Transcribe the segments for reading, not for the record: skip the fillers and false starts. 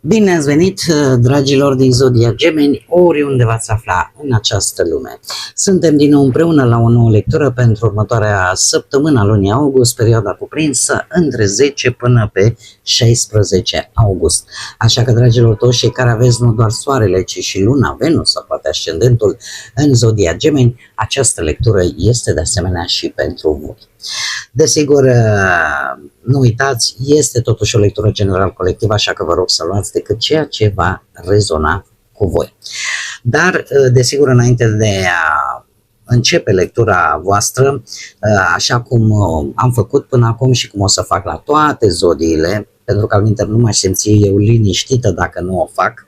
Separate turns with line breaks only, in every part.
Bine ați venit, dragilor din Zodia Gemeni, oriunde v-ați afla în această lume. Suntem din nou împreună la o nouă lectură pentru următoarea săptămână a lunii august, perioada cuprinsă între 10 până pe 16 august. Așa că, dragilor, toți cei care aveți nu doar soarele, ci și luna, Venus sau poate ascendentul în Zodia Gemeni, această lectură este de asemenea și pentru voi. Desigur, nu uitați, este totuși o lectură general colectivă, așa că vă rog să luați decât ceea ce va rezona cu voi. Dar, desigur, înainte de a începe lectura voastră, așa cum am făcut până acum și cum o să fac la toate zodiile, pentru că alminteri nu m-aș simți eu liniștită dacă nu o fac,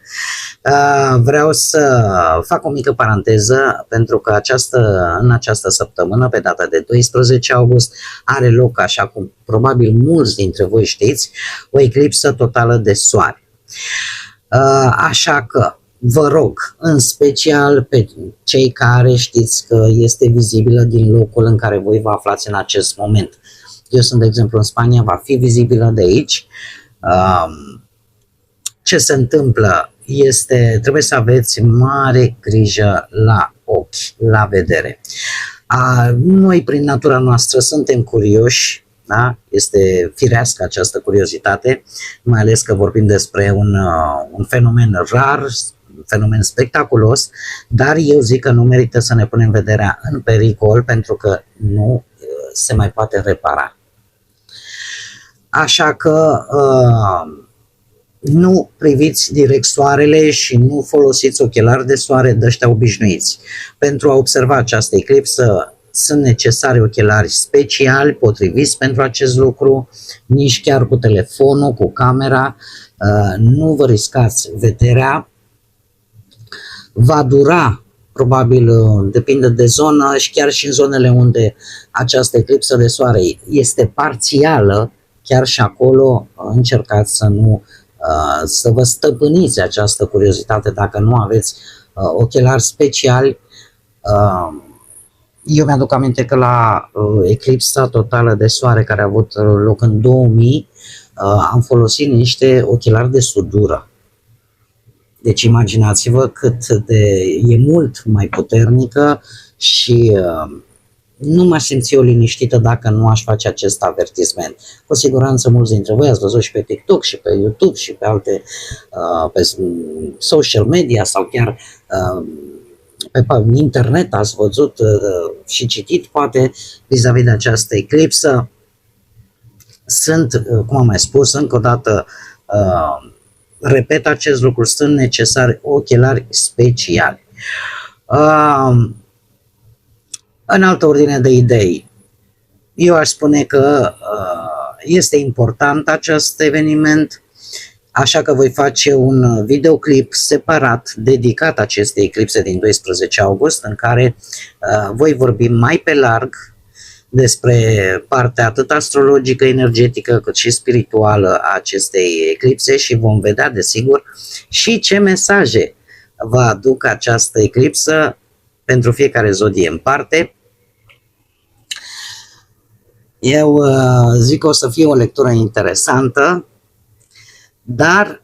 vreau să fac o mică paranteză pentru că în această săptămână, pe data de 12 august, are loc, așa cum probabil mulți dintre voi știți, o eclipsă totală de soare. Așa că vă rog, în special pe cei care știți că este vizibilă din locul în care voi vă aflați în acest moment. Eu sunt, de exemplu, în Spania, va fi vizibilă de aici. Ce se întâmplă este, trebuie să aveți mare grijă la ochi, la vedere. Noi, prin natura noastră, suntem curioși, da? Este firească această curiozitate, mai ales că vorbim despre un fenomen rar, un fenomen spectaculos, dar eu zic că nu merită să ne punem vederea în pericol pentru că nu se mai poate repara. Așa că nu priviți direct soarele și nu folosiți ochelari de soare de ăștia obișnuiți. Pentru a observa această eclipsă sunt necesari ochelari speciali, potriviți pentru acest lucru, nici chiar cu telefonul, cu camera. Nu vă riscați vederea. Va dura, probabil, depinde de zonă și chiar și în zonele unde această eclipsă de soare este parțială, chiar și acolo încercați să vă stăpâniți această curiozitate dacă nu aveți ochelari speciali. Eu mi-aduc aminte că la eclipsa totală de soare care a avut loc în 2000 am folosit niște ochelari de sudură. Deci imaginați-vă e mult mai puternică și nu m-aș simți eu liniștită dacă nu aș face acest avertisment. Cu siguranță mulți dintre voi ați văzut și pe TikTok și pe YouTube și pe alte pe social media sau chiar pe internet ați văzut și citit poate vis-a-vis de această eclipsă. Sunt, cum am mai spus încă o dată, repet acest lucru, sunt necesari ochelari speciali. În altă ordine de idei, eu aș spune că este important acest eveniment, așa că voi face un videoclip separat dedicat acestei eclipse din 12 august, în care voi vorbi mai pe larg despre partea atât astrologică, energetică, cât și spirituală a acestei eclipse și vom vedea, desigur, și ce mesaje va aduc această eclipsă pentru fiecare zodie în parte. Eu zic că o să fie o lectură interesantă, dar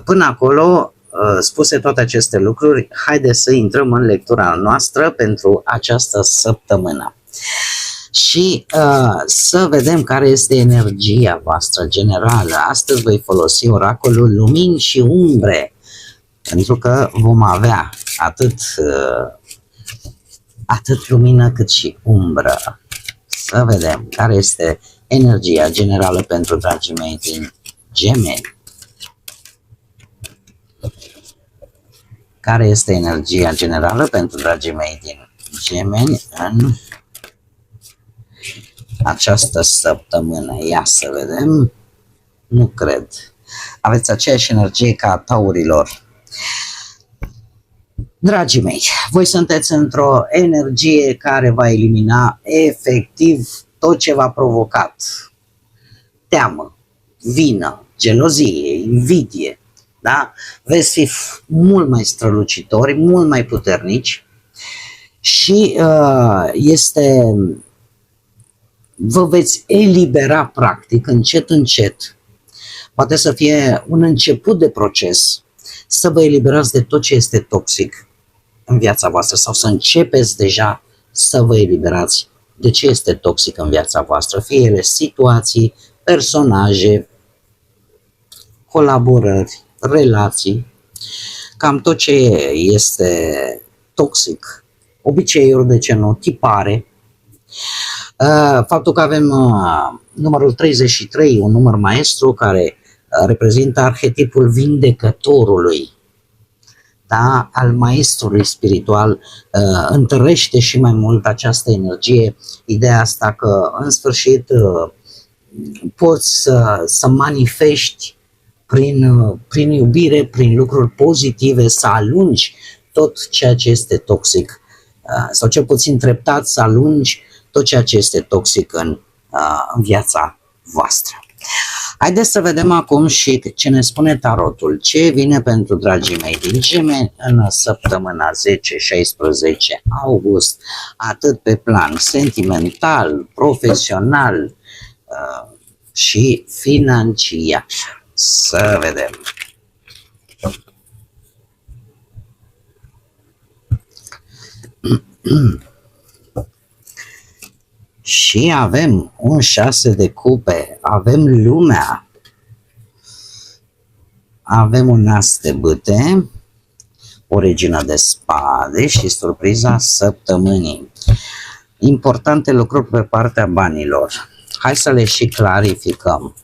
până acolo, spuse toate aceste lucruri, haideți să intrăm în lectura noastră pentru această săptămână. Și să vedem care este energia voastră generală. Astăzi voi folosi oracolul lumini și umbre, pentru că vom avea atât lumină cât și umbră. Să vedem care este energia generală pentru dragii mei din Gemeni. Care este energia generală pentru dragii mei din Gemeni în această săptămână? Ia să vedem. Nu cred. Aveți aceeași energie ca a taurilor. Dragii mei, voi sunteți într-o energie care va elimina efectiv tot ce v-a provocat teamă, vină, gelozie, invidie, da? Veți fi mult mai strălucitori, mult mai puternici și vă veți elibera practic încet încet poate să fie un început de proces să vă eliberați de tot ce este toxic în viața voastră sau să începeți deja să vă eliberați de ce este toxic în viața voastră, fie ele situații, personaje, colaborări, relații, cam tot ce este toxic, obiceiuri, de ce nu, tipare. Faptul că avem numărul 33, un număr maestru care reprezintă arhetipul vindecătorului, da, al maestrului spiritual, întărește și mai mult această energie, ideea asta că în sfârșit poți să manifesti prin iubire, prin lucruri pozitive, să alungi tot ceea ce este toxic sau cel puțin treptat să alungi tot ceea ce este toxic în viața voastră. Haideți să vedem acum și ce ne spune tarotul. Ce vine pentru dragii mei din Gemeni în săptămâna 10-16 august, atât pe plan sentimental, profesional și financiar. Să vedem. Și avem un 6 de cupe, avem lumea, avem un as de bâte, o regină de spade și surpriza săptămânii. Importante lucruri pe partea banilor. Hai să le și clarificăm.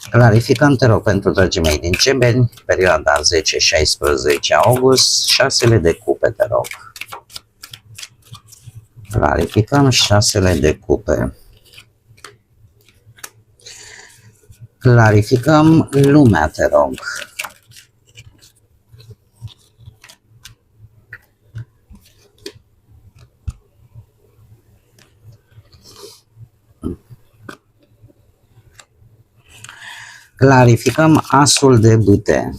Clarificăm, te rog, pentru dragii mei din Gemeni, perioada 10-16 august, 6 de cupe, te rog. Clarificăm 6 de cupe. Clarificăm lumea, te rog. Clarificăm asul de bâte.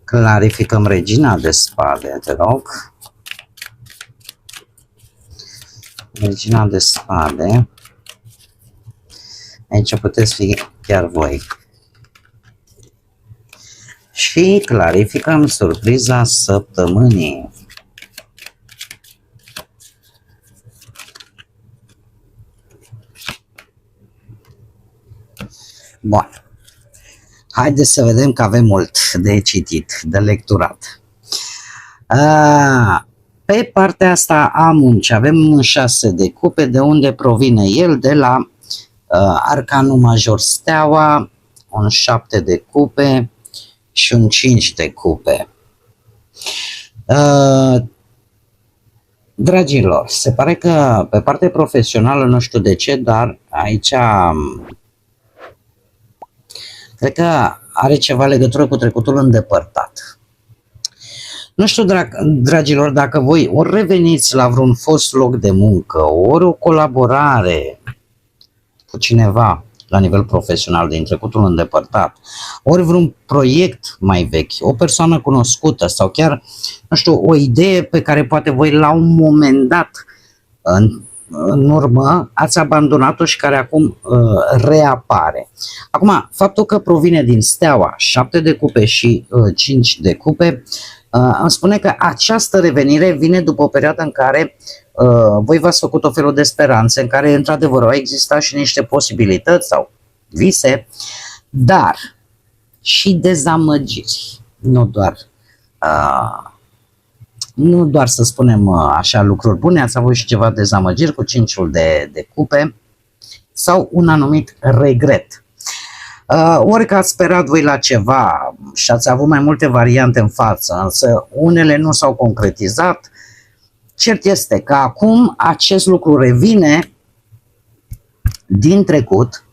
Clarificăm regina de spade, te rog. Regina de spade. Aici puteți fi chiar voi. Și clarificăm surpriza săptămânii. Bun. Haideți să vedem că avem mult de citit, de lecturat. Pe partea asta a muncii avem un 6 de cupe, de unde provine el? De la arcanul major steaua, un 7 de cupe și un 5 de cupe. Dragilor, se pare că pe partea profesională, nu știu de ce, dar aici cred că are ceva legătură cu trecutul îndepărtat. Nu știu, dragilor, dacă voi ori reveniți la vreun fost loc de muncă, ori o colaborare cu cineva la nivel profesional din trecutul îndepărtat, ori vreun proiect mai vechi, o persoană cunoscută sau chiar, nu știu, o idee pe care poate voi la un moment dat în urmă ați abandonat-o și care acum reapare. Acum, faptul că provine din steaua 7 de cupe și 5 de cupe îmi spune că această revenire vine după o perioadă în care voi v-ați făcut o felul de speranțe, în care într-adevăr au existat și niște posibilități sau vise, dar și dezamăgiri, nu doar să spunem așa lucruri bune, ați avut și ceva dezamăgiri cu 5-ul de cupe sau un anumit regret. Ori că ați sperat voi la ceva și ați avut mai multe variante în față, însă unele nu s-au concretizat, cert este că acum acest lucru revine din trecut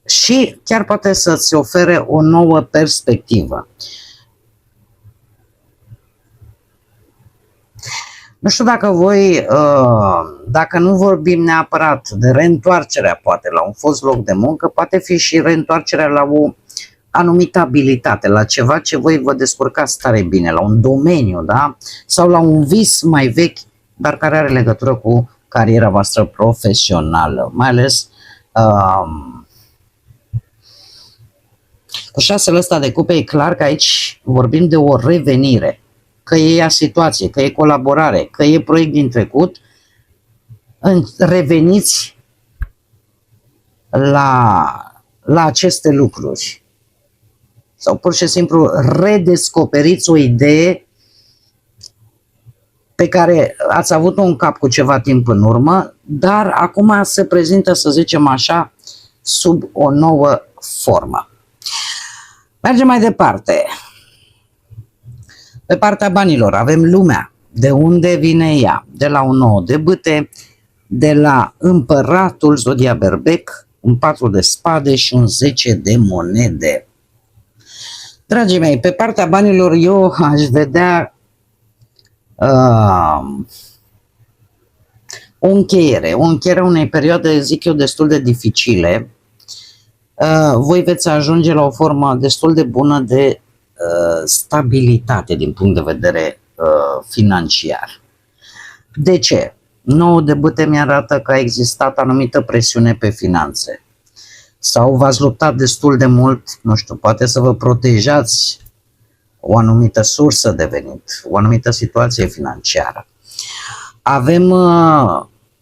și chiar poate să-ți ofere o nouă perspectivă. Nu știu dacă voi, dacă nu vorbim neapărat de reîntoarcerea poate la un fost loc de muncă, poate fi și reîntoarcerea la o anumită abilitate, la ceva ce voi vă descurcați tare bine, la un domeniu, da? Sau la un vis mai vechi, dar care are legătură cu cariera voastră profesională, mai ales cu șasele ăsta de cupe e clar că aici vorbim de o revenire, că e ea situație, că e colaborare, că e proiect din trecut, reveniți la aceste lucruri. Sau pur și simplu redescoperiți o idee pe care ați avut-o în cap cu ceva timp în urmă, dar acum se prezintă, să zicem așa, sub o nouă formă. Mergem mai departe. Pe partea banilor avem lumea. De unde vine ea? De la un 9 de bâte, de la împăratul Zodia Berbec, un 4 de spade și un 10 de monede. Dragii mei, pe partea banilor eu aș vedea o încheiere unei perioade, zic eu, destul de dificile. Voi veți ajunge la o formă destul de bună de stabilitate din punct de vedere financiar. De ce? 9 de bâte mi-arată că a existat anumită presiune pe finanțe. Sau v-ați luptat destul de mult, nu știu, poate să vă protejați o anumită sursă de venit, o anumită situație financiară. Avem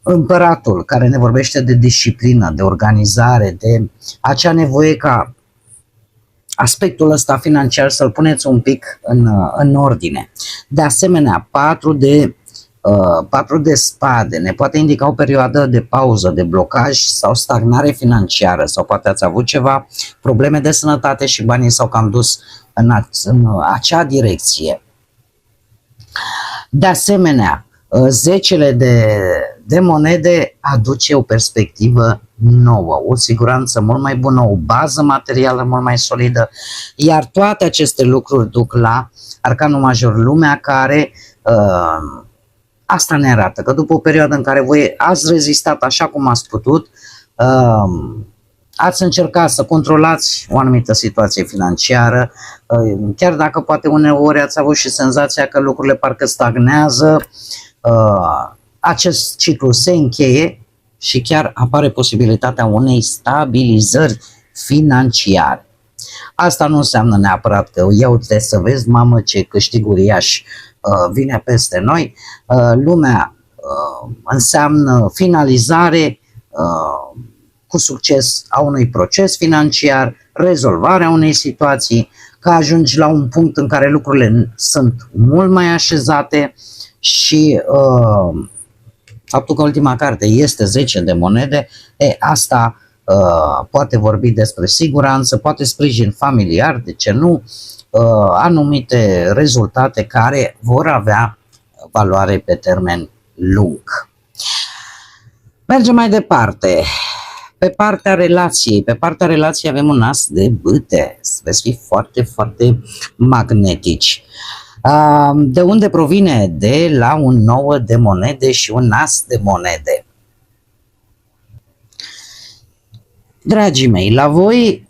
împăratul care ne vorbește de disciplină, de organizare, de acea nevoie ca aspectul ăsta financiar să-l puneți un pic în ordine. De asemenea, 4 de spade ne poate indica o perioadă de pauză, de blocaj sau stagnare financiară, sau poate ați avut ceva probleme de sănătate și banii s-au cam dus în acea direcție. De asemenea, 10 de monede aduce o perspectivă nouă, o siguranță mult mai bună, o bază materială mult mai solidă, iar toate aceste lucruri duc la arcanul major, lumea, care asta ne arată, că după o perioadă în care voi ați rezistat așa cum ați putut, ați încercat să controlați o anumită situație financiară, chiar dacă poate uneori ați avut și senzația că lucrurile parcă stagnează, acest ciclu se încheie și chiar apare posibilitatea unei stabilizări financiare. Asta nu înseamnă neapărat că ia uite să vezi, mamă, ce câștig uriaș vine peste noi. Lumea înseamnă finalizare cu succes a unui proces financiar, rezolvarea unei situații, că ajungi la un punct în care lucrurile sunt mult mai așezate și faptul că ultima carte este 10 de monede, asta poate vorbi despre siguranță, poate sprijin familiar, de ce nu, anumite rezultate care vor avea valoare pe termen lung. Mergem mai departe. Pe partea relației avem un as de bâte. Veți fi foarte, foarte magnetici. De unde provine? De la un 9 de monede și un as de monede. Dragii mei, la voi,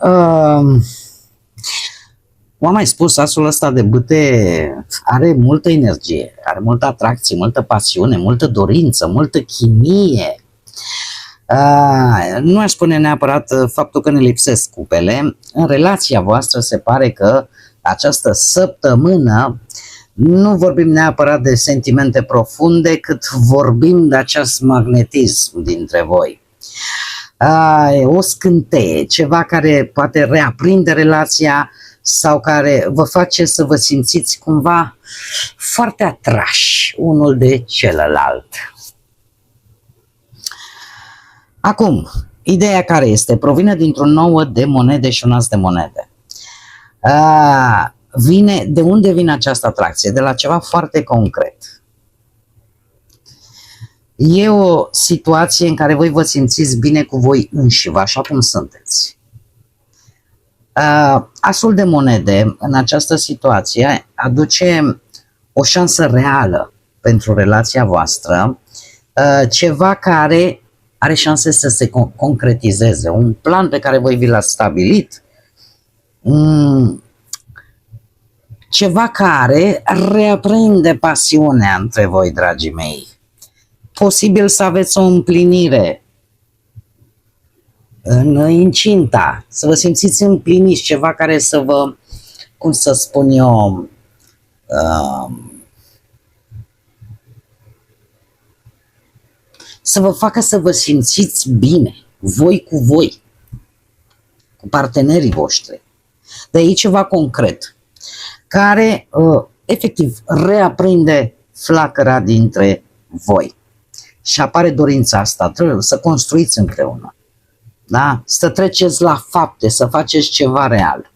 v-am mai spus, asul ăsta de bâte are multă energie, are multă atracție, multă pasiune, multă dorință, multă chimie. Nu aș spune neapărat faptul că ne lipsesc cupele. În relația voastră se pare că această săptămână nu vorbim neapărat de sentimente profunde, cât vorbim de acest magnetism dintre voi. O scânteie, ceva care poate reaprinde relația sau care vă face să vă simțiți cumva foarte atrași unul de celălalt. Acum, ideea care este? Provine dintr-un 9 de monede și un as de monede. De unde vine această atracție? De la ceva foarte concret. E o situație în care voi vă simțiți bine cu voi înșivă, așa cum sunteți. Asul de monede în această situație aduce o șansă reală pentru relația voastră, ceva care are șanse să se concretizeze, un plan pe care voi vi l-ați stabilit, ceva care reaprinde pasiunea între voi, dragii mei. posibil să aveți o împlinire în incinta, să vă simțiți împliniți, ceva care să vă, cum să spun eu, să vă facă să vă simțiți bine, voi cu voi, cu partenerii voștri. De aici ceva concret, care efectiv reaprinde flacăra dintre voi. Și apare dorința asta, trebuie să construiți împreună. Da? Să treceți la fapte, să faceți ceva real.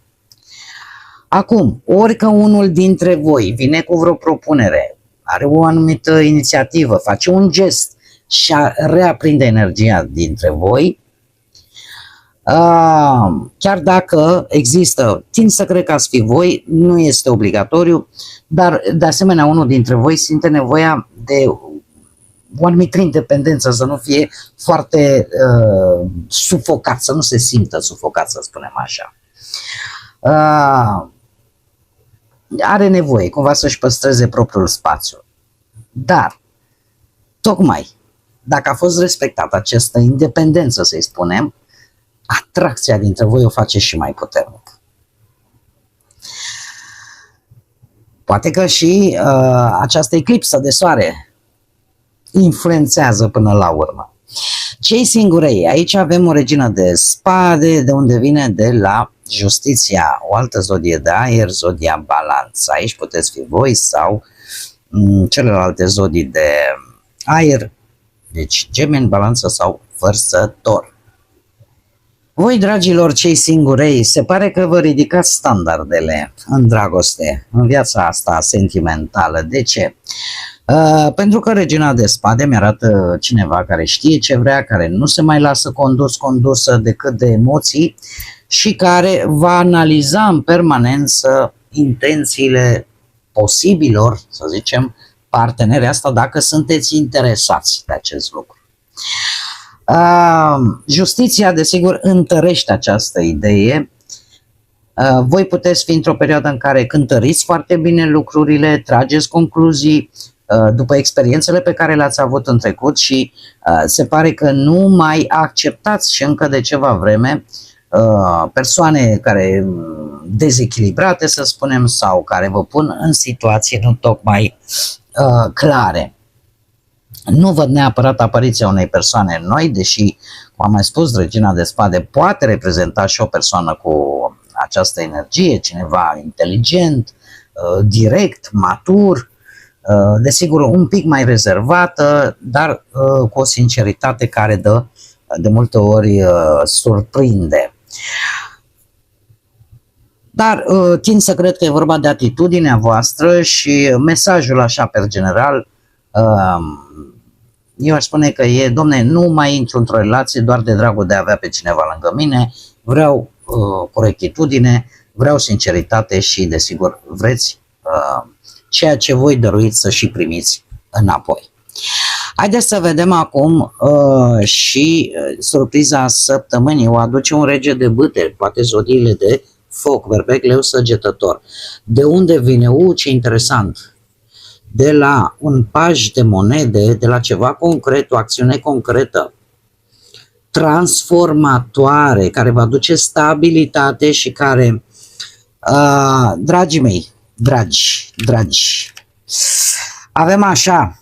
Acum, orică unul dintre voi vine cu vreo propunere, are o anumită inițiativă, face un gest și reaprinde energia dintre voi, chiar dacă există, tind să cred că ați fi voi, nu este obligatoriu, dar de asemenea unul dintre voi simte nevoia de o anumită independență, să nu fie foarte sufocat, să nu se simtă sufocat, să spunem așa. Are nevoie cumva să-și păstreze propriul spațiu. Dar, tocmai, dacă a fost respectată această independență, să-i spunem, atracția dintre voi o face și mai puternic. Poate că și această eclipsă de soare influențează până la urmă. Cei singurei, aici avem o regină de spade, de unde vine de la Justiția, o altă zodie de aer, zodia Balanță. Aici puteți fi voi sau celelalte zodii de aer, deci Gemeni, Balanță sau Vărsător. Voi, dragilor, cei singurei, se pare că vă ridicați standardele în dragoste, în viața asta sentimentală. De ce? Pentru că regina de spade mi-arată cineva care știe ce vrea, care nu se mai lasă condusă decât de emoții și care va analiza în permanență intențiile posibilor, să zicem, parteneri, asta dacă sunteți interesați de acest lucru. Justiția, desigur, întărește această idee. Voi puteți fi într-o perioadă în care cântăriți foarte bine lucrurile, trageți concluzii după experiențele pe care le-ați avut în trecut și se pare că nu mai acceptați și încă de ceva vreme persoane care dezechilibrate, să spunem, sau care vă pun în situații nu tocmai clare. Nu văd neapărat apariția unei persoane noi, deși, cum am mai spus, regina de spade poate reprezenta și o persoană cu această energie, cineva inteligent, direct, matur, desigur un pic mai rezervată, dar cu o sinceritate care dă de multe ori surprinde. Dar tind să cred că e vorba de atitudinea voastră și mesajul așa per general, eu aș spune că e, domne, nu mai intru într-o relație doar de dragul de a avea pe cineva lângă mine, vreau corectitudine, vreau sinceritate și, desigur, vreți ceea ce voi dăruiți să și primiți înapoi. Haideți să vedem acum și surpriza săptămânii. O aduce un rege de bâte, poate zodiile de foc, berbec, leu, săgetător. De unde vine? Ce interesant! De la un paj de monede, de la ceva concret, o acțiune concretă, transformatoare, care va aduce stabilitate și care, dragii mei, dragi, avem așa.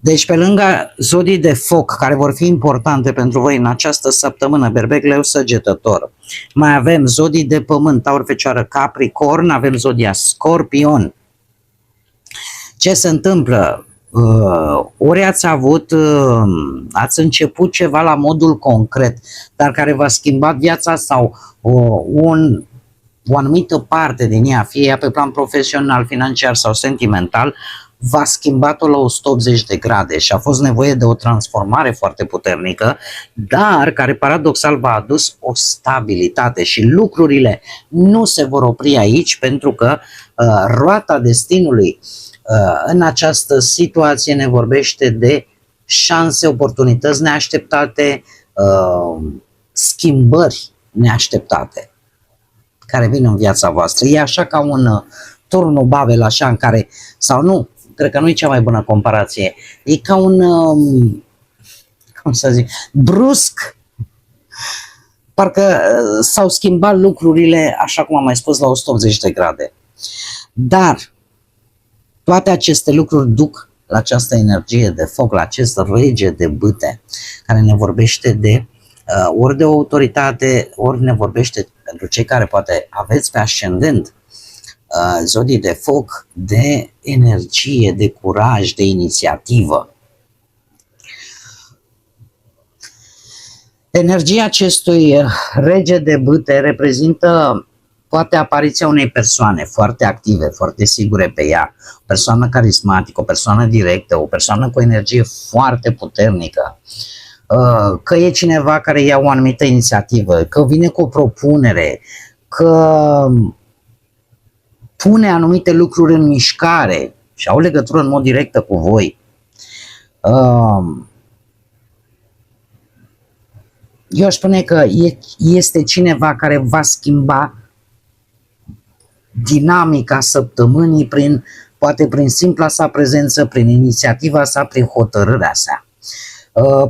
Deci pe lângă zodii de foc, care vor fi importante pentru voi în această săptămână, berbec, leu, săgetător, mai avem zodii de pământ, taur, fecioară, capricorn, avem zodia scorpion. Ce se întâmplă? Ori ați început ceva la modul concret, dar care v-a schimbat viața sau o anumită parte din ea, fie ea pe plan profesional, financiar sau sentimental, v-a schimbat-o la 180 de grade și a fost nevoie de o transformare foarte puternică, dar care paradoxal v-a adus o stabilitate și lucrurile nu se vor opri aici pentru că roata destinului în această situație ne vorbește de șanse, oportunități neașteptate, schimbări neașteptate care vin în viața voastră. E așa ca un turnul Babel, așa în care, sau nu, cred că nu e cea mai bună comparație. E ca un, cum să zic, brusc. Parcă s-au schimbat lucrurile, așa cum am mai spus, la 180 de grade. Dar toate aceste lucruri duc la această energie de foc, la acest rege de bâte, care ne vorbește de ori de o autoritate, ori ne vorbește, pentru cei care poate aveți pe ascendent zodii de foc, de energie, de curaj, de inițiativă. Energia acestui rege de bâte reprezintă poate apariția unei persoane foarte active, foarte sigure pe ea, o persoană carismatică, o persoană directă, o persoană cu o energie foarte puternică, că e cineva care ia o anumită inițiativă, că vine cu o propunere, că pune anumite lucruri în mișcare și au legătură în mod direct cu voi. Eu aș spune că este cineva care va schimba dinamica săptămânii poate prin simpla sa prezență, prin inițiativa sa, prin hotărârea sa.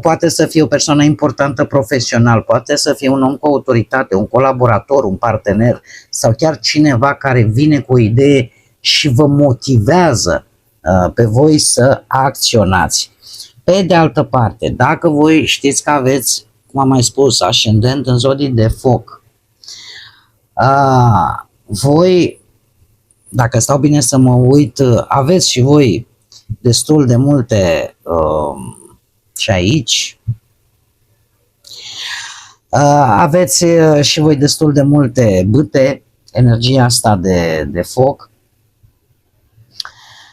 Poate să fie o persoană importantă profesional, poate să fie un om cu autoritate, un colaborator, un partener sau chiar cineva care vine cu o idee și vă motivează pe voi să acționați. Pe de altă parte, dacă voi știți că aveți, cum am mai spus, ascendent în zodii de foc, voi, dacă stau bine să mă uit, aveți și voi destul de multe și aici, aveți și voi destul de multe bâte, energia asta de foc.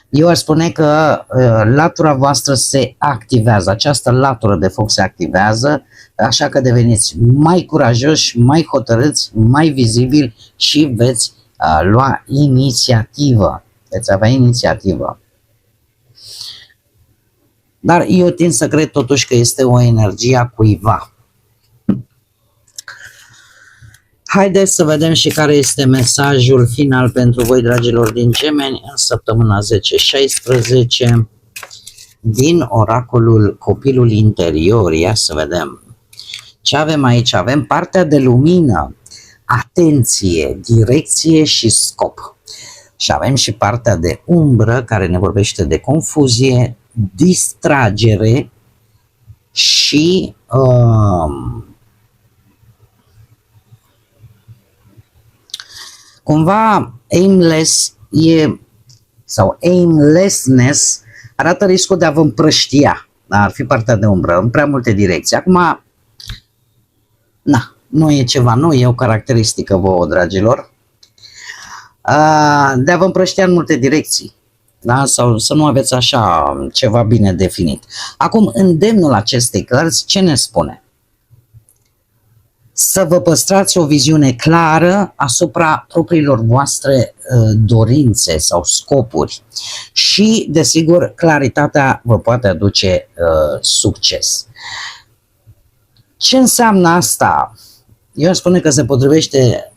Eu aș spune că latura voastră se activează, această latură de foc se activează, așa că deveniți mai curajoși, mai hotărâți, mai vizibili și veți lua inițiativă, veți avea inițiativă. Dar eu tind să cred totuși că este o energie a cuiva. Haideți să vedem și care este mesajul final pentru voi, dragilor din Gemeni, în săptămâna 10-16 din oracolul Copilul Interior. Ia să vedem ce avem aici. Avem partea de lumină, atenție, direcție și scop. Și avem și partea de umbră, care ne vorbește de confuzie, distragere și cumva aimlessness arată riscul de a vă împrăștia. Ar fi partea de umbră, în prea multe direcții. Acum, nu e ceva nou, e o caracteristică vouă, dragilor, de a vă împrăștia în multe direcții. Da? Sau să nu aveți așa ceva bine definit. Acum, îndemnul acestei cărți, ce ne spune? Să vă păstrați o viziune clară asupra propriilor voastre dorințe sau scopuri și, desigur, claritatea vă poate aduce succes. Ce înseamnă asta? Eu aș spune că se potrivește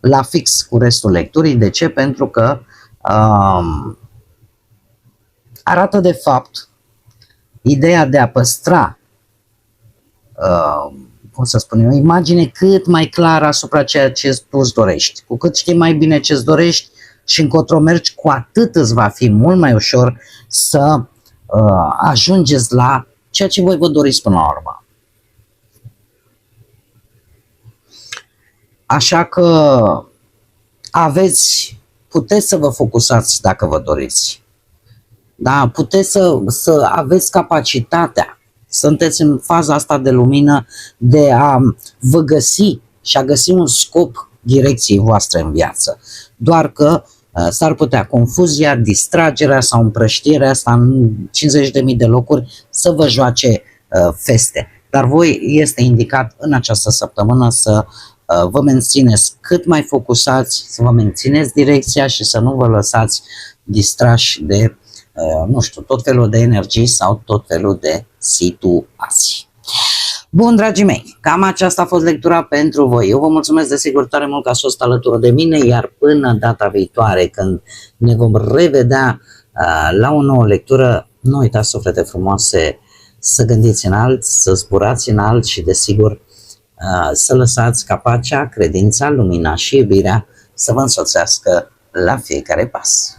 la fix cu restul lecturii. De ce? Pentru că arată de fapt ideea de a păstra cum să spun eu, o imagine cât mai clară asupra ceea ce tu îți dorești. Cu cât știi mai bine ce îți dorești și încotro mergi, cu atât îți va fi mult mai ușor să ajungeți la ceea ce voi vă doriți până la urmă. Așa că puteți să vă focusați dacă vă doriți. Da? Puteți să aveți capacitatea. Sunteți în faza asta de lumină de a vă găsi și a găsi un scop direcției voastre în viață. Doar că s-ar putea confuzia, distragerea sau împrăștierea asta în 50.000 de locuri să vă joace feste. Dar voi este indicat în această săptămână să vă mențineți cât mai focusați, să vă mențineți direcția și să nu vă lăsați distrași de nu știu, tot felul de energii sau tot felul de situații. Bun, dragii mei, cam aceasta a fost lectura pentru voi. Eu vă mulțumesc desigur tare mult că ați fost alături de mine, iar până data viitoare, când ne vom revedea La o nouă lectură, nu uitați, suflete frumoase, să gândiți înalt, să zburați înalt și, desigur, să lăsați ca pacea, credința, lumina și iubirea să vă însoțească la fiecare pas.